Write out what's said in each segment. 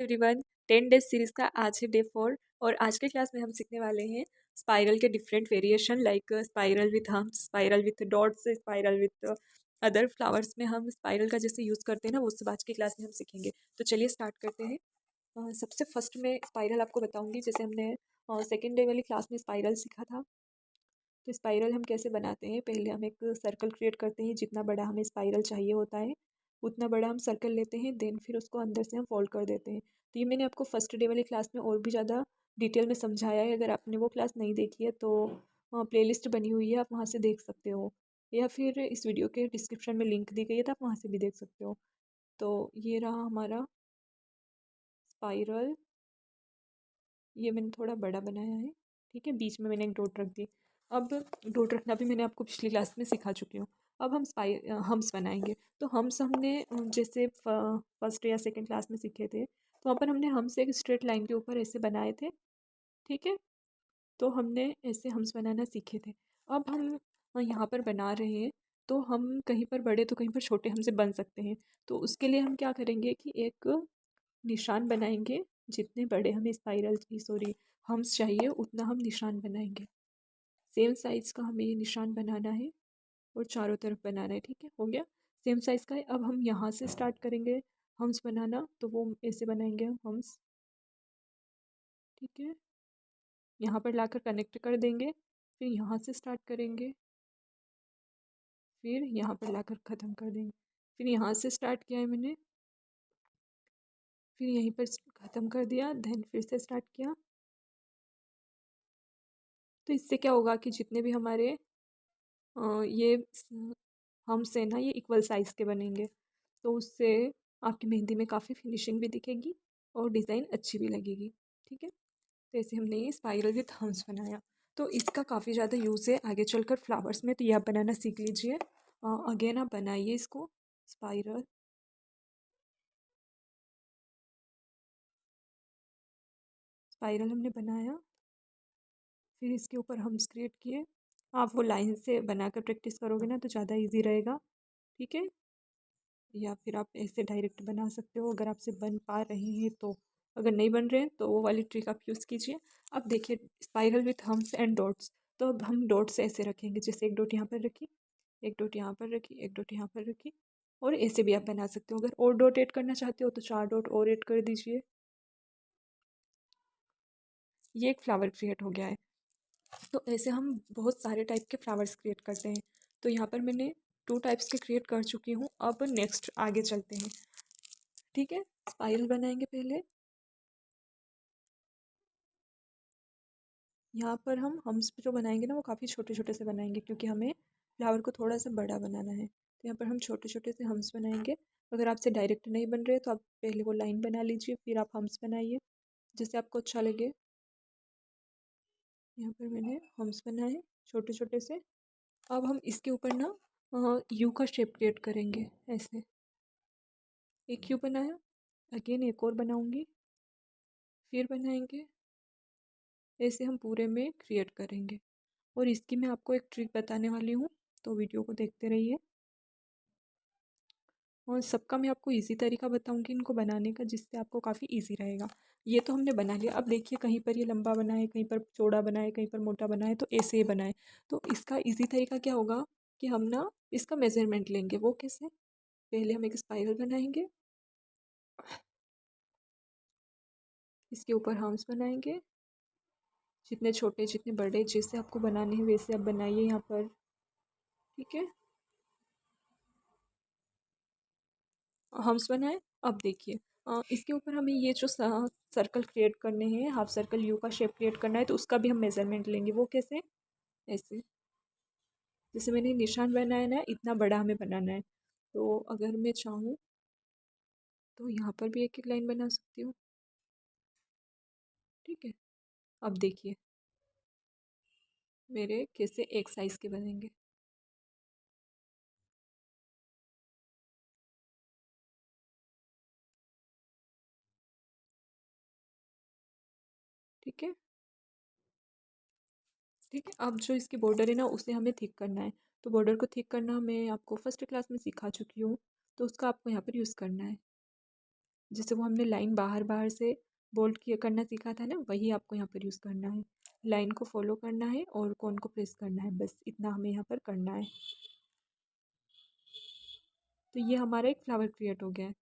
Everyone, 10 days series का आज है डे 4 और आज के क्लास में हम सीखने वाले हैं स्पाइरल के different variation like spiral with hums, spiral with dots, spiral with other flowers में हम स्पाइरल का जैसे यूज़ करते हैं ना, वो सब आज की क्लास में हम सीखेंगे। तो चलिए स्टार्ट करते हैं। सबसे फर्स्ट में स्पाइरल आपको बताऊंगी। जैसे हमने सेकेंड डे वाली क्लास में स्पाइरल सीखा था, तो स्पाइरल हम कैसे बनाते हैं। पहले हम एक सर्कल क्रिएट करते हैं, जितना बड़ा हमें स्पाइरल चाहिए होता है उतना बड़ा हम सर्कल लेते हैं, देन फिर उसको अंदर से हम फोल्ड कर देते हैं। तो ये मैंने आपको फर्स्ट डे वाली क्लास में और भी ज़्यादा डिटेल में समझाया है। अगर आपने वो क्लास नहीं देखी है तो प्लेलिस्ट बनी हुई है, आप वहाँ से देख सकते हो, या फिर इस वीडियो के डिस्क्रिप्शन में लिंक दी गई है तो आप वहाँ से भी देख सकते हो। तो ये रहा हमारा स्पाइरल। ये मैंने थोड़ा बड़ा बनाया है, ठीक है। बीच में मैंने एक डॉट रख दी। अब डॉट रखना भी मैंने आपको पिछली क्लास में सिखा चुकी हूँ। अब हम हम्स बनाएंगे। तो हम्स हमने जैसे फर्स्ट या सेकंड क्लास में सीखे थे, तो वहाँ पर हमने हम्स एक स्ट्रेट लाइन के ऊपर ऐसे बनाए थे, ठीक है। तो हमने ऐसे हम्स बनाना सीखे थे। अब हम यहाँ पर बना रहे हैं, तो हम कहीं पर बड़े तो कहीं पर छोटे हमसे बन सकते हैं। तो उसके लिए हम क्या करेंगे कि एक निशान बनाएंगे। जितने बड़े हमें स्पाइरल की सॉरी हम्स चाहिए उतना हम निशान बनाएंगे। सेम साइज़ का हमें ये निशान बनाना है और चारों तरफ बनाना है, ठीक है। हो गया, सेम साइज़ का है। अब हम यहाँ से स्टार्ट करेंगे हम्स बनाना, तो वो ऐसे बनाएंगे हम हम्स, ठीक है। यहाँ पर लाकर कनेक्ट कर देंगे, फिर यहाँ से स्टार्ट करेंगे, फिर यहाँ पर लाकर ख़त्म कर देंगे। फिर यहाँ से स्टार्ट किया है मैंने, फिर यहीं पर ख़त्म कर दिया, देन फिर से स्टार्ट किया। तो इससे क्या होगा कि जितने भी हमारे ये हम्स है ना, ये इक्वल साइज़ के बनेंगे। तो उससे आपकी मेहंदी में काफ़ी फिनिशिंग भी दिखेगी और डिज़ाइन अच्छी भी लगेगी, ठीक है। तो ऐसे हमने ये स्पाइरल विथ हम्स बनाया। तो इसका काफ़ी ज़्यादा यूज़ है आगे चलकर फ्लावर्स में, तो ये आप बनाना सीख लीजिए। अगेन आप बनाइए इसको स्पाइरल। स्पाइरल हमने बनाया, फिर इसके ऊपर हम्स क्रिएट किए। आप वो लाइन से बनाकर प्रैक्टिस करोगे ना तो ज़्यादा ईजी रहेगा, ठीक है। या फिर आप ऐसे डायरेक्ट बना सकते हो अगर आपसे बन पा रहे हैं तो। अगर नहीं बन रहे हैं तो वो वाली ट्रिक आप यूज़ कीजिए। अब देखिए spiral with hums and dots. तो अब हम डॉट्स ऐसे रखेंगे, जैसे एक डॉट यहाँ पर रखी, एक डॉट यहाँ पर रखी, एक डॉट यहाँ पर रखी, और ऐसे भी आप बना सकते हो। अगर और डॉट ऐड करना चाहते हो तो 4 डॉट और ऐड कर दीजिए। ये एक फ्लावर क्रिएट हो गया है। तो ऐसे हम बहुत सारे टाइप के फ्लावर्स क्रिएट करते हैं। तो यहाँ पर मैंने 2 टाइप्स के क्रिएट कर चुकी हूँ। अब नेक्स्ट आगे चलते हैं, ठीक है। स्पाइरल बनाएंगे पहले। यहाँ पर हम हम्स जो बनाएंगे ना वो काफ़ी छोटे छोटे से बनाएंगे, क्योंकि हमें फ्लावर को थोड़ा सा बड़ा बनाना है। तो यहाँ पर हम छोटे छोटे से हम्स बनाएंगे। अगर आपसे डायरेक्ट नहीं बन रहे तो आप पहले वो लाइन बना लीजिए, फिर आप हम्स बनाइए जैसे आपको अच्छा लगे। यहाँ पर मैंने हम्स बनाए छोटे छोटे से। अब हम इसके ऊपर ना यू का शेप क्रिएट करेंगे ऐसे। एक यू बनाया, अगेन एक और बनाऊंगी, फिर बनाएंगे, ऐसे हम पूरे में क्रिएट करेंगे। और इसकी मैं आपको एक ट्रिक बताने वाली हूँ, तो वीडियो को देखते रहिए। और सबका मैं आपको इजी तरीका बताऊंगी इनको बनाने का, जिससे आपको काफ़ी इजी रहेगा। ये तो हमने बना लिया। अब देखिए कहीं पर ये लंबा बनाए, कहीं पर चौड़ा बनाए, कहीं पर मोटा बनाए, तो ऐसे ही बनाए। तो इसका इजी तरीका क्या होगा कि हम ना इसका मेजरमेंट लेंगे। वो कैसे, पहले हम एक स्पाइरल बनाएंगे, इसके ऊपर हम्स बनाएंगे, जितने छोटे जितने बड़े जैसे आपको बनाने हैं वैसे आप बनाइए यहाँ पर, ठीक है। हम्स बनाए। अब देखिए इसके ऊपर हमें ये जो सर्कल क्रिएट करने हैं, हाफ सर्कल यू का शेप क्रिएट करना है, तो उसका भी हम मेजरमेंट लेंगे। वो कैसे, ऐसे जैसे मैंने निशान बनाया ना, इतना बड़ा हमें बनाना है। तो अगर मैं चाहूँ तो यहाँ पर भी एक एक लाइन बना सकती हूँ, ठीक है। अब देखिए मेरे कैसे एक साइज़ के बनेंगे, ठीक है। ठीक है, अब जो इसकी बॉर्डर है ना उसे हमें थिक करना है। तो बॉर्डर को थिक करना मैं आपको फर्स्ट क्लास में सिखा चुकी हूँ, तो उसका आपको यहाँ पर यूज़ करना है। जैसे वो हमने लाइन बाहर बाहर से बोल्ड किया करना सीखा था ना, वही आपको यहाँ पर यूज़ करना है। लाइन को फॉलो करना है और कॉन को प्रेस करना है, बस इतना हमें यहाँ पर करना है। तो ये हमारा एक फ्लावर क्रिएट हो गया है।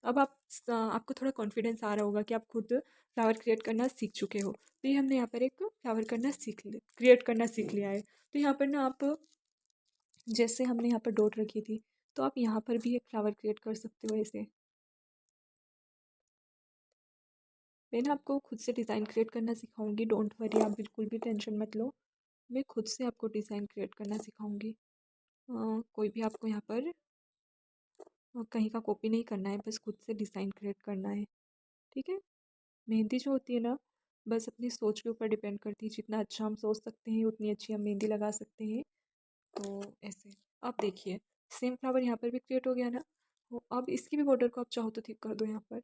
अब आपको थोड़ा कॉन्फिडेंस आ रहा होगा कि आप खुद फ्लावर क्रिएट करना सीख चुके हो। तो ये हमने यहाँ पर एक फ्लावर करना क्रिएट करना सीख लिया है। तो यहाँ पर ना आप, जैसे हमने यहाँ पर डॉट रखी थी, तो आप यहाँ पर भी एक फ्लावर क्रिएट कर सकते हो ऐसे। मैं ना आपको खुद से डिज़ाइन क्रिएट करना सिखाऊंगी, डोंट वरी, आप बिल्कुल भी टेंशन मत लो। मैं खुद से आपको डिज़ाइन क्रिएट करना सिखाऊंगी। कोई भी आपको यहाँ पर कहीं का कॉपी नहीं करना है, बस खुद से डिज़ाइन क्रिएट करना है। ठीक है। मेहंदी जो होती है ना, बस अपनी सोच के ऊपर डिपेंड करती है। जितना अच्छा हम सोच सकते हैं उतनी अच्छी हम मेहंदी लगा सकते हैं। तो ऐसे आप देखिए, सेम फ्लावर यहाँ पर भी क्रिएट हो गया ना। तो अब इसकी भी बॉर्डर को आप चाहो तो ठीक कर दो यहाँ पर।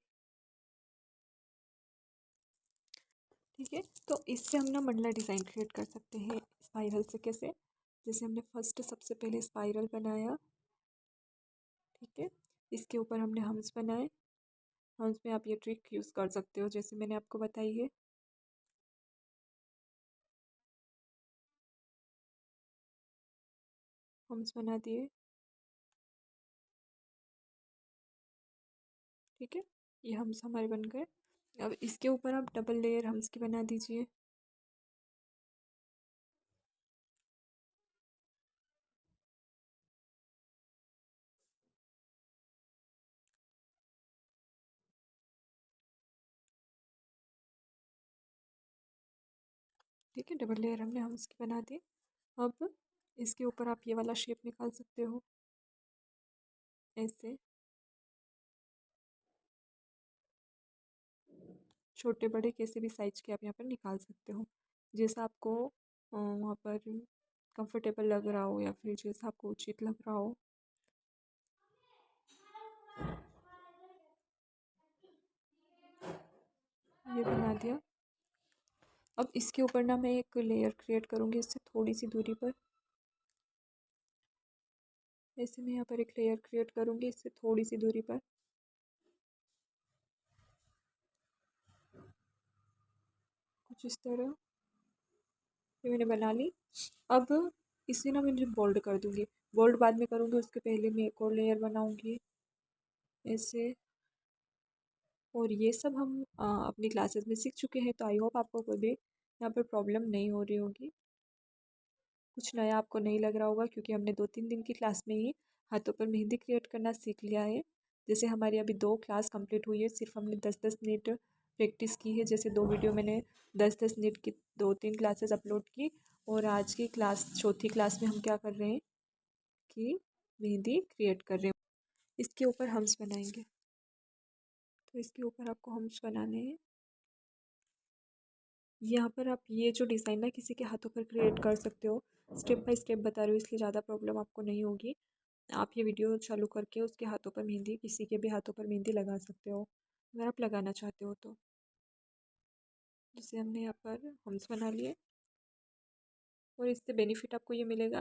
ठीक है। तो इससे हम ना मंडला डिज़ाइन क्रिएट कर सकते हैं स्पाइरल से। कैसे? जैसे हमने फर्स्ट सबसे पहले स्पाइरल बनाया। ठीक है। इसके ऊपर हमने हम्स बनाए। हम्स में आप ये ट्रिक यूज़ कर सकते हो जैसे मैंने आपको बताई है। हम्स बना दिए। ठीक है। ये हम्स हमारे बन गए। अब इसके ऊपर आप डबल लेयर हम्स की बना दीजिए। ठीक है, डबल लेयर हमने हम्स की बना दी। अब इसके ऊपर आप ये वाला शेप निकाल सकते हो ऐसे। छोटे बड़े कैसे भी साइज के आप यहाँ पर निकाल सकते हो, जैसा आपको वहाँ पर कंफर्टेबल लग रहा हो या फिर जैसा आपको उचित लग रहा हो। ये बना दिया। अब इसके ऊपर ना मैं एक लेयर क्रिएट करूँगी इससे थोड़ी सी दूरी पर। ऐसे मैं यहाँ पर एक लेयर क्रिएट करूँगी इससे थोड़ी सी दूरी पर। कुछ इस तरह ये मैंने बना ली। अब इसे ना मैं बोल्ड कर दूँगी। बोल्ड बाद में करूँगी, उसके पहले मैं एक और लेयर बनाऊँगी ऐसे। और ये सब हम अपनी क्लासेस में सीख चुके हैं, तो आई होप आपको कोई भी यहाँ पर प्रॉब्लम नहीं हो रही होगी, कुछ नया आपको नहीं लग रहा होगा, क्योंकि हमने 2-3 दिन की क्लास में ही हाथों पर मेहंदी क्रिएट करना सीख लिया है। जैसे हमारी अभी 2 क्लास कंप्लीट हुई है, सिर्फ हमने 10-10 मिनट प्रैक्टिस की है। जैसे 2 वीडियो मैंने 10-10 मिनट की 2-3 क्लासेस अपलोड की। और आज की क्लास चौथी क्लास में हम क्या कर रहे हैं कि मेहंदी क्रिएट कर रहे हैं। इसके ऊपर हम्स बनाएंगे। तो इसके ऊपर आपको हम्स बनाने हैं। यहाँ पर आप ये जो डिज़ाइन ना किसी के हाथों पर क्रिएट कर सकते हो। स्टेप बाय स्टेप बता रही हूँ, इसलिए ज़्यादा प्रॉब्लम आपको नहीं होगी। आप ये वीडियो चालू करके उसके हाथों पर मेहंदी, किसी के भी हाथों पर मेहंदी लगा सकते हो अगर आप लगाना चाहते हो तो। जैसे हमने यहाँ पर हम्स बना लिए। और इससे बेनिफिट आपको ये मिलेगा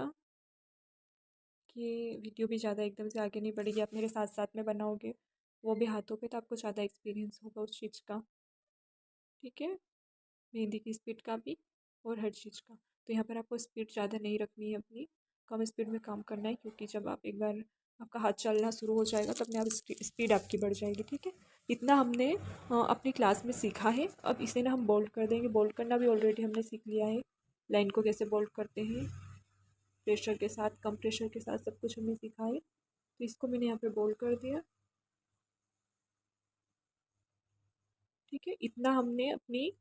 कि वीडियो भी ज़्यादा एकदम से आगे नहीं बढ़ेगी। आप मेरे साथ साथ में बनाओगे वो भी हाथों पे, तो आपको ज़्यादा एक्सपीरियंस होगा उस चीज़ का। ठीक है। मेहंदी की स्पीड का भी और हर चीज़ का। तो यहाँ पर आपको स्पीड ज़्यादा नहीं रखनी है अपनी, कम स्पीड में काम करना है, क्योंकि जब आप एक बार आपका हाथ चलना शुरू हो जाएगा तो अपने आप स्पीड आपकी बढ़ जाएगी। ठीक है। इतना हमने अपनी क्लास में सीखा है। अब इसे ना हम बोल्ड कर देंगे। बोल्ड करना भी ऑलरेडी हमने सीख लिया है। लाइन को कैसे बोल्ड करते हैं, प्रेशर के साथ, कम प्रेशर के साथ, सब कुछ हमने सीखा है। तो इसको मैंने यहाँ पे बोल्ड कर दिया। ठीक है। इतना हमने अपनी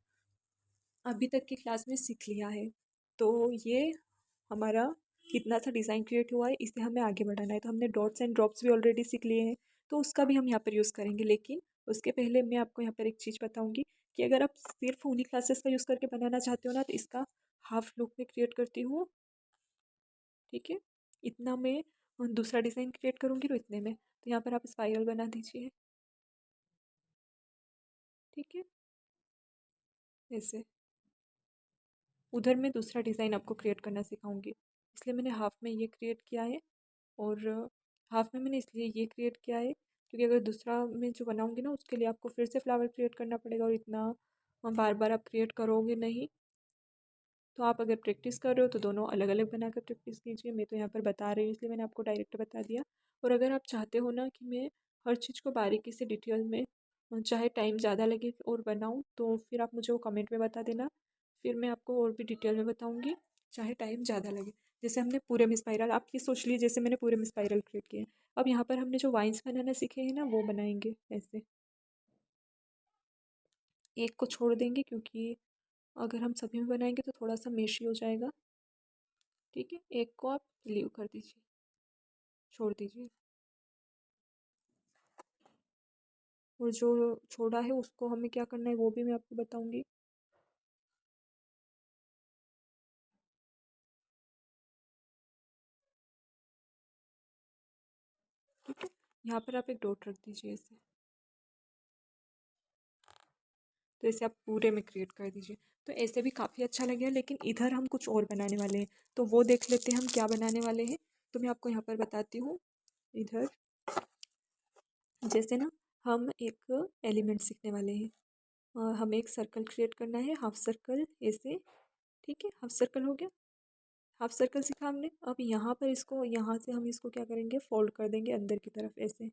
अभी तक की क्लास में सीख लिया है। तो ये हमारा कितना सा डिज़ाइन क्रिएट हुआ है, इसे हमें आगे बढ़ाना है। तो हमने डॉट्स एंड ड्रॉप्स भी ऑलरेडी सीख लिए हैं, तो उसका भी हम यहाँ पर यूज़ करेंगे। लेकिन उसके पहले मैं आपको यहाँ पर एक चीज़ बताऊँगी कि अगर आप सिर्फ उन्हीं क्लासेस का यूज़ करके बनाना चाहते हो ना, तो इसका हाफ लुक में क्रिएट करती हूँ। ठीक है। इतना मैं दूसरा डिज़ाइन क्रिएट करूँगी तो इतने में, तो यहाँ पर आप स्पाइरल बना दीजिए। ठीक है। ऐसे उधर मैं दूसरा डिज़ाइन आपको क्रिएट करना सिखाऊंगी, इसलिए मैंने हाफ में ये क्रिएट किया है। और हाफ में मैंने इसलिए ये क्रिएट किया है क्योंकि अगर दूसरा मैं जो बनाऊँगी ना उसके लिए आपको फिर से फ्लावर क्रिएट करना पड़ेगा, और इतना बार बार आप क्रिएट करोगे नहीं। तो आप अगर प्रैक्टिस कर रहे हो तो दोनों अलग अलग बना कर प्रैक्टिस कीजिए। मैं तो यहाँ पर बता रही हूँ इसलिए मैंने आपको डायरेक्ट बता दिया। और अगर आप चाहते हो ना कि मैं हर चीज़ को बारीकी से डिटेल में, चाहे टाइम ज़्यादा लगे और बनाऊँ, तो फिर आप मुझे वो कमेंट में बता देना। फिर मैं आपको और भी डिटेल में बताऊँगी, चाहे टाइम ज़्यादा लगे। जैसे हमने पूरे में स्पाइरल, आप ये सोच लीजिए जैसे मैंने पूरे में स्पाइरल क्रिएट किए हैं। अब यहाँ पर हमने जो वाइन्स बनाना सीखे हैं ना वो बनाएंगे ऐसे। एक को छोड़ देंगे क्योंकि अगर हम सभी में बनाएंगे तो थोड़ा सा मेशी हो जाएगा। ठीक है, एक को आप लीव कर दीजिए, छोड़ दीजिए। और जो छोड़ा है उसको हमें क्या करना है वो भी मैं आपको बताऊंगी। ठीक है, यहाँ पर आप एक डॉट रख दीजिए ऐसे। तो ऐसे आप पूरे में क्रिएट कर दीजिए। तो ऐसे भी काफ़ी अच्छा लगेगा, लेकिन इधर हम कुछ और बनाने वाले हैं, तो वो देख लेते हैं हम क्या बनाने वाले हैं। तो मैं आपको यहाँ पर बताती हूँ। इधर जैसे ना हम एक एलिमेंट सीखने वाले हैं। हमें एक सर्कल क्रिएट करना है, हाफ सर्कल ऐसे। ठीक है, हाफ सर्कल हो गया। हाफ सर्कल सीखा हमने। अब यहाँ पर इसको, यहाँ से हम इसको क्या करेंगे, फोल्ड कर देंगे अंदर की तरफ ऐसे।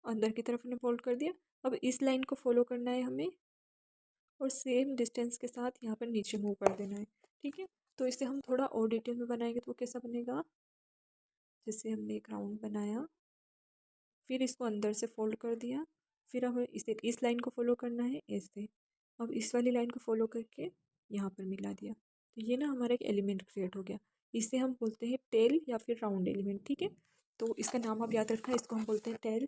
अंदर की तरफ हमने फोल्ड कर दिया। अब इस लाइन को फॉलो करना है हमें, और सेम डिस्टेंस के साथ यहाँ पर नीचे मूव कर देना है। ठीक है, तो इसे हम थोड़ा और डिटेल में बनाएंगे तो वो कैसा बनेगा। जैसे हमने एक राउंड बनाया, फिर इसको अंदर से फोल्ड कर दिया, फिर हमें इसे इस लाइन को फॉलो करना है ऐसे। अब इस वाली लाइन को फॉलो करके यहाँ पर मिला दिया, तो ये ना हमारा एक एलिमेंट क्रिएट हो गया। इसे हम बोलते हैं टेल या फिर राउंड एलिमेंट। ठीक है, तो इसका नाम आप याद रखना, इसको हम बोलते हैं टेल।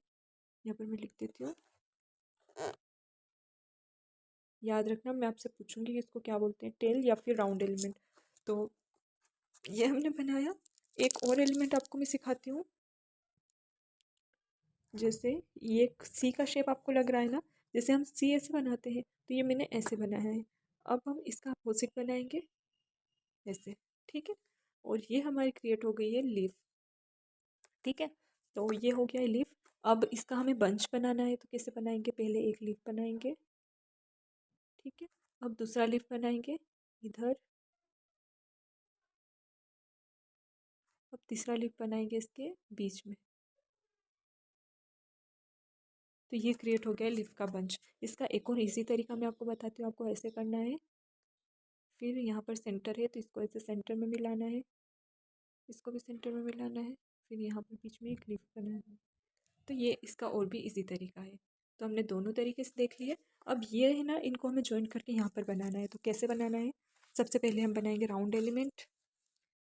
यहाँ पर मैं लिख देती हूँ, याद रखना। मैं आपसे पूछूंगी कि इसको क्या बोलते हैं, टेल या फिर राउंड एलिमेंट। तो ये हमने बनाया। एक और एलिमेंट आपको मैं सिखाती हूँ। जैसे ये एक सी का शेप आपको लग रहा है ना, जैसे हम सी ऐसे बनाते हैं, तो ये मैंने ऐसे बनाया है। अब हम इसका अपोजिट बनाएंगे ऐसे। ठीक है, और ये हमारी क्रिएट हो गई है लीफ। ठीक है, तो ये हो गया है लीफ। अब इसका हमें बंच बनाना है, तो कैसे बनाएंगे, पहले एक लीफ बनाएंगे। ठीक है, अब दूसरा लीफ बनाएंगे इधर। अब तीसरा लीफ बनाएंगे इसके बीच में। तो ये क्रिएट हो गया लीफ का बंच। इसका एक और इजी तरीका मैं आपको बताती हूँ। आपको ऐसे करना है, फिर यहाँ पर सेंटर है तो इसको ऐसे सेंटर में मिलाना है, इसको भी सेंटर में मिलाना है, फिर यहाँ पर बीच में एक लीफ बनाना है। तो ये इसका और भी इजी तरीका है। तो हमने दोनों तरीके से देख लिए। अब ये है ना, इनको हमें ज्वाइन करके यहाँ पर बनाना है। तो कैसे बनाना है, सबसे पहले हम बनाएंगे राउंड एलिमेंट,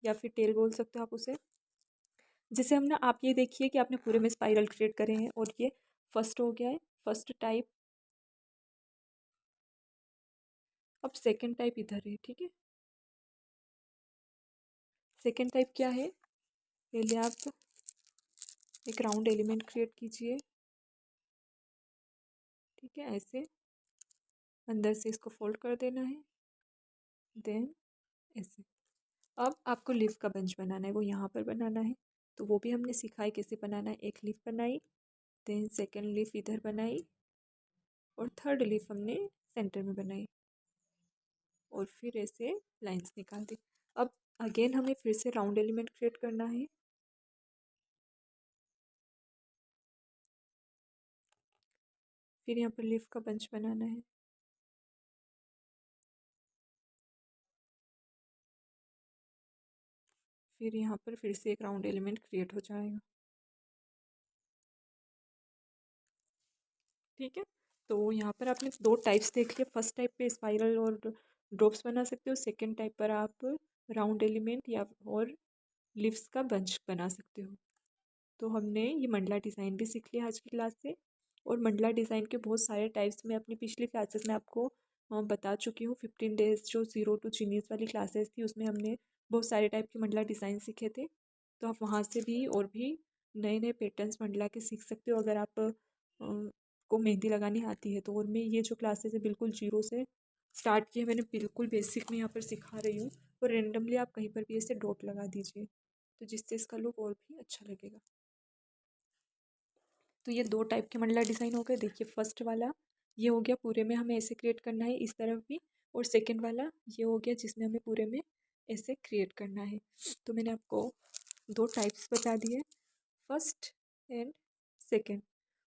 या फिर टेल बोल सकते हो आप उसे। जैसे हम ना, आप ये देखिए कि आपने पूरे में स्पाइरल क्रिएट करे हैं, और ये फर्स्ट हो गया है, फर्स्ट टाइप। अब सेकेंड टाइप इधर है। ठीक है, सेकेंड टाइप क्या है, पहले आप एक राउंड एलिमेंट क्रिएट कीजिए। ठीक है, ऐसे अंदर से इसको फोल्ड कर देना है, देन ऐसे। अब आपको लीफ का बंच बनाना है, वो यहाँ पर बनाना है। तो वो भी हमने सीखा है कैसे बनाना है। एक लीफ बनाई, देन सेकेंड लीफ इधर बनाई, और थर्ड लीफ हमने सेंटर में बनाई, और फिर ऐसे लाइंस निकाल दी। अब अगेन हमें फिर से राउंड एलिमेंट क्रिएट करना है। फिर यहाँ पर लीफ का बंच बनाना है। फिर यहाँ पर फिर से एक राउंड एलिमेंट क्रिएट हो जाएगा। ठीक है, तो यहाँ पर आपने दो टाइप्स देख लिए। फर्स्ट टाइप पे स्पाइरल और ड्रॉप्स बना सकते हो, सेकंड टाइप पर आप राउंड एलिमेंट या और लिव्स का बंच बना सकते हो। तो हमने ये मंडला डिज़ाइन भी सीख लिया आज की क्लास से। और मंडला डिज़ाइन के बहुत सारे टाइप्स मैं अपनी पिछली क्लासेस में आपको बता चुकी हूँ। 15 डेज जो ज़ीरो टू जीनियस वाली क्लासेस थी उसमें हमने बहुत सारे टाइप के मंडला डिज़ाइन सीखे थे। तो आप वहाँ से भी और भी नए नए पैटर्न्स मंडला के सीख सकते हो, अगर आप को मेहंदी लगानी आती है तो। और मैं ये जो क्लासेस है बिल्कुल जीरो से स्टार्ट की है मैंने, बिल्कुल बेसिक में यहाँ पर सिखा रही हूँ। और रेंडमली आप कहीं पर भी ऐसे डॉट लगा दीजिए, तो जिससे इसका लुक और भी अच्छा लगेगा। तो ये 2 टाइप के मंडला डिज़ाइन हो गए। देखिए फर्स्ट वाला ये हो गया, पूरे में हमें ऐसे क्रिएट करना है इस तरफ भी, और सेकंड वाला ये हो गया जिसमें हमें पूरे में ऐसे क्रिएट करना है। तो मैंने आपको 2 टाइप्स बता दिए, फर्स्ट एंड सेकंड,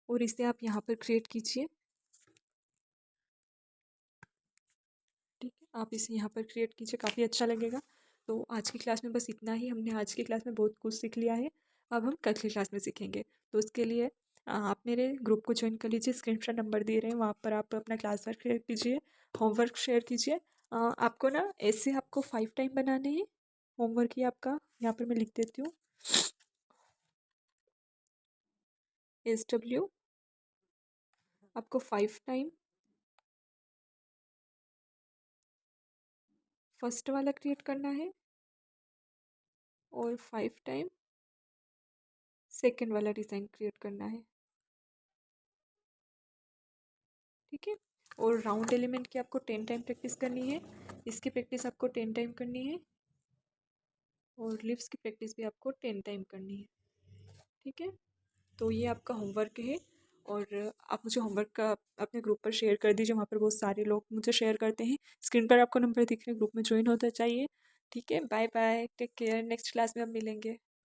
और इसे आप यहाँ पर क्रिएट कीजिए। ठीक है, आप इसे यहाँ पर क्रिएट कीजिए, काफ़ी अच्छा लगेगा। तो आज की क्लास में बस इतना ही। हमने आज की क्लास में बहुत कुछ सीख लिया है, अब हम कल की क्लास में सीखेंगे। तो उसके लिए आप मेरे ग्रुप को ज्वाइन कर लीजिए, स्क्रीनशॉट नंबर दे रहे हैं, वहाँ पर आप अपना क्लास वर्क शेयर कीजिए, होमवर्क शेयर कीजिए। आपको ना ऐसे आपको 5 टाइम बनाने हैं होमवर्क ही आपका, यहाँ पर मैं लिख देती हूँ, SW आपको 5 टाइम फर्स्ट वाला क्रिएट करना है और 5 टाइम सेकंड वाला डिज़ाइन क्रिएट करना है। ठीक है, और राउंड एलिमेंट की आपको 10 टाइम प्रैक्टिस करनी है, इसकी प्रैक्टिस आपको 10 टाइम करनी है, और लिप्स की प्रैक्टिस भी आपको 10 टाइम करनी है। ठीक है, तो ये आपका होमवर्क है, और आप मुझे होमवर्क का अपने ग्रुप पर शेयर कर दीजिए, वहाँ पर बहुत सारे लोग मुझे शेयर करते हैं। स्क्रीन पर आपको नंबर दिख रहे हैं, ग्रुप में ज्वाइन होता चाहिए। ठीक है, bye bye, take care, next class में हम मिलेंगे।